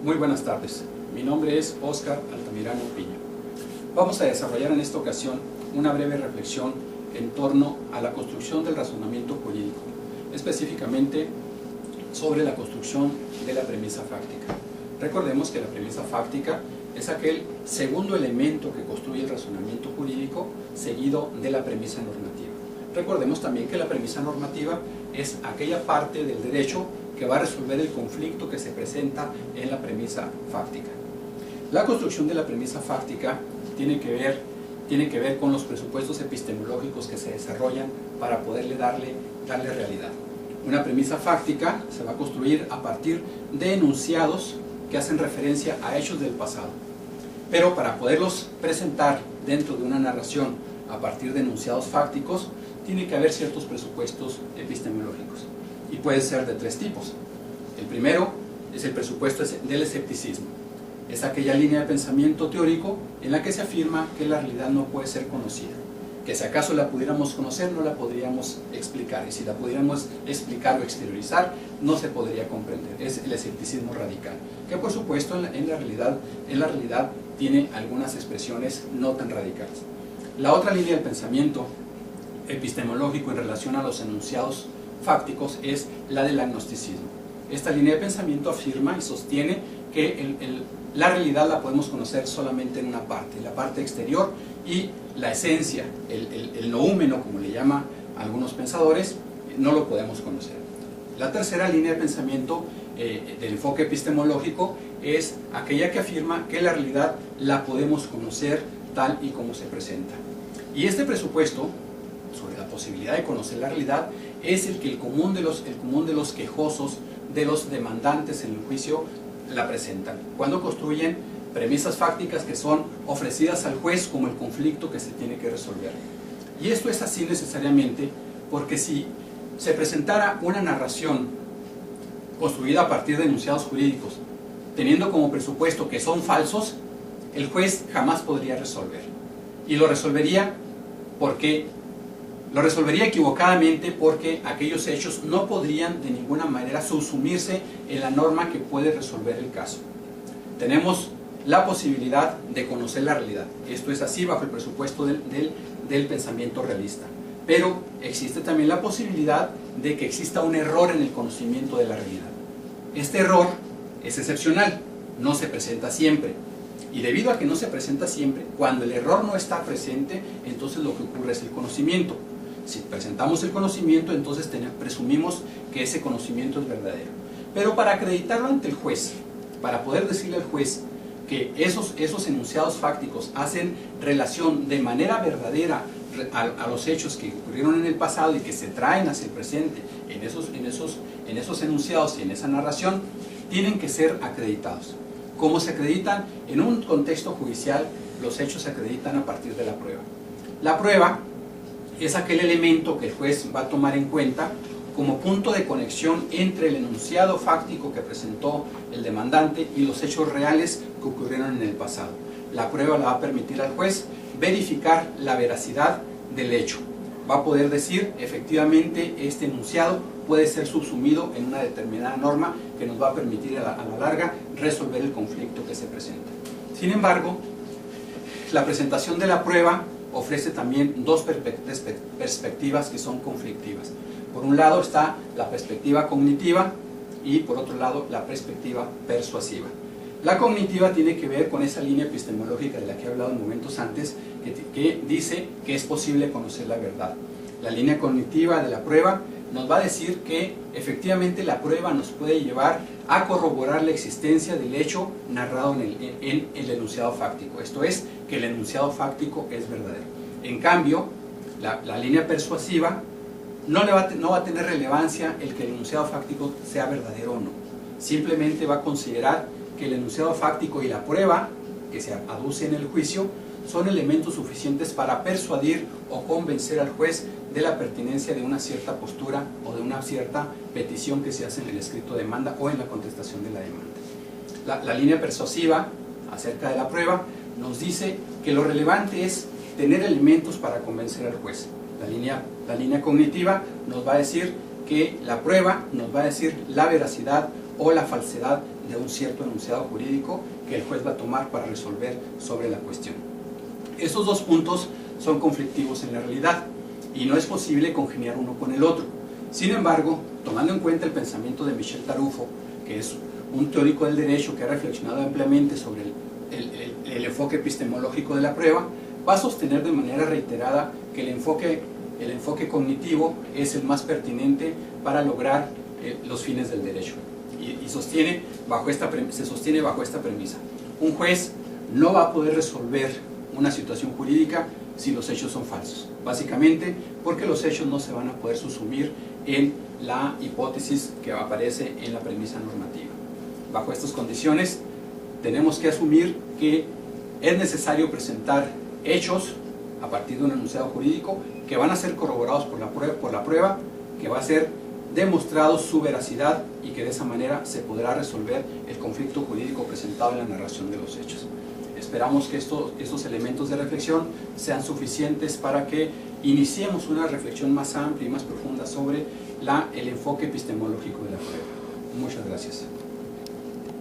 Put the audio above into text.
Muy buenas tardes, mi nombre es Óscar Altamirano Piña. Vamos a desarrollar en esta ocasión una breve reflexión en torno a la construcción del razonamiento jurídico, específicamente sobre la construcción de la premisa fáctica. Recordemos que la premisa fáctica es aquel segundo elemento que construye el razonamiento jurídico seguido de la premisa normativa. Recordemos también que la premisa normativa es aquella parte del derecho que va a resolver el conflicto que se presenta en la premisa fáctica. La construcción de la premisa fáctica tiene que ver con los presupuestos epistemológicos que se desarrollan para poderle darle realidad. Una premisa fáctica se va a construir a partir de enunciados que hacen referencia a hechos del pasado. Pero para poderlos presentar dentro de una narración a partir de enunciados fácticos, tiene que haber ciertos presupuestos epistemológicos. Y puede ser de tres tipos. El primero es el presupuesto del escepticismo. Es aquella línea de pensamiento teórico en la que se afirma que la realidad no puede ser conocida. Que si acaso la pudiéramos conocer, no la podríamos explicar. Y si la pudiéramos explicar o exteriorizar, no se podría comprender. Es el escepticismo radical. Que por supuesto en la realidad tiene algunas expresiones no tan radicales. La otra línea del pensamiento epistemológico en relación a los enunciados fácticos es la del agnosticismo. Esta línea de pensamiento afirma y sostiene que la realidad la podemos conocer solamente en una parte, la parte exterior, y la esencia, el noúmeno, como le llaman algunos pensadores, no lo podemos conocer. La tercera línea de pensamiento del enfoque epistemológico es aquella que afirma que la realidad la podemos conocer tal y como se presenta. Y este presupuesto sobre la posibilidad de conocer la realidad es el que el común de los quejosos, de los demandantes en el juicio, la presentan cuando construyen premisas fácticas que son ofrecidas al juez como el conflicto que se tiene que resolver. Y esto es así necesariamente porque si se presentara una narración construida a partir de enunciados jurídicos teniendo como presupuesto que son falsos, el juez jamás podría resolver. Y lo resolvería equivocadamente porque aquellos hechos no podrían de ninguna manera subsumirse en la norma que puede resolver el caso. Tenemos la posibilidad de conocer la realidad. Esto es así bajo el presupuesto del pensamiento realista. Pero existe también la posibilidad de que exista un error en el conocimiento de la realidad. Este error es excepcional, no se presenta siempre. Y debido a que no se presenta siempre, cuando el error no está presente, entonces lo que ocurre es el conocimiento. Si presentamos el conocimiento, entonces presumimos que ese conocimiento es verdadero. Pero para acreditarlo ante el juez, para poder decirle al juez que esos enunciados fácticos hacen relación de manera verdadera a los hechos que ocurrieron en el pasado y que se traen hacia el presente en esos enunciados y en esa narración, tienen que ser acreditados. ¿Cómo se acreditan? En un contexto judicial, los hechos se acreditan a partir de la prueba. La prueba es aquel elemento que el juez va a tomar en cuenta como punto de conexión entre el enunciado fáctico que presentó el demandante y los hechos reales que ocurrieron en el pasado. La prueba le va a permitir al juez verificar la veracidad del hecho. Va a poder decir, efectivamente, este enunciado puede ser subsumido en una determinada norma que nos va a permitir a la larga resolver el conflicto que se presenta. Sin embargo, la presentación de la prueba ofrece también dos perspectivas que son conflictivas. Por un lado está la perspectiva cognitiva y por otro lado la perspectiva persuasiva. La cognitiva tiene que ver con esa línea epistemológica de la que he hablado en momentos antes, que dice que es posible conocer la verdad. La línea cognitiva de la prueba nos va a decir que efectivamente la prueba nos puede llevar a corroborar la existencia del hecho narrado en el enunciado fáctico. Esto es, que el enunciado fáctico es verdadero. En cambio, la línea persuasiva no va a tener relevancia el que el enunciado fáctico sea verdadero o no. Simplemente va a considerar que el enunciado fáctico y la prueba que se aduce en el juicio son elementos suficientes para persuadir o convencer al juez de la pertinencia de una cierta postura o de una cierta petición que se hace en el escrito de demanda o en la contestación de la demanda. La línea persuasiva acerca de la prueba nos dice que lo relevante es tener elementos para convencer al juez. La línea cognitiva nos va a decir que la prueba nos va a decir la veracidad o la falsedad de un cierto enunciado jurídico que el juez va a tomar para resolver sobre la cuestión. Estos dos puntos son conflictivos en la realidad y no es posible congeniar uno con el otro. Sin embargo, tomando en cuenta el pensamiento de Michel Tarufo, que es un teórico del derecho que ha reflexionado ampliamente sobre el enfoque epistemológico de la prueba, va a sostener de manera reiterada que el enfoque cognitivo es el más pertinente para lograr los fines del derecho. Y se sostiene bajo esta premisa. Un juez no va a poder resolver una situación jurídica si los hechos son falsos. Básicamente porque los hechos no se van a poder subsumir en la hipótesis que aparece en la premisa normativa. Bajo estas condiciones tenemos que asumir que es necesario presentar hechos a partir de un enunciado jurídico que van a ser corroborados por la prueba, que va a ser demostrado su veracidad y que de esa manera se podrá resolver el conflicto jurídico presentado en la narración de los hechos. Esperamos que estos elementos de reflexión sean suficientes para que iniciemos una reflexión más amplia y más profunda sobre el enfoque epistemológico de la prueba. Muchas gracias.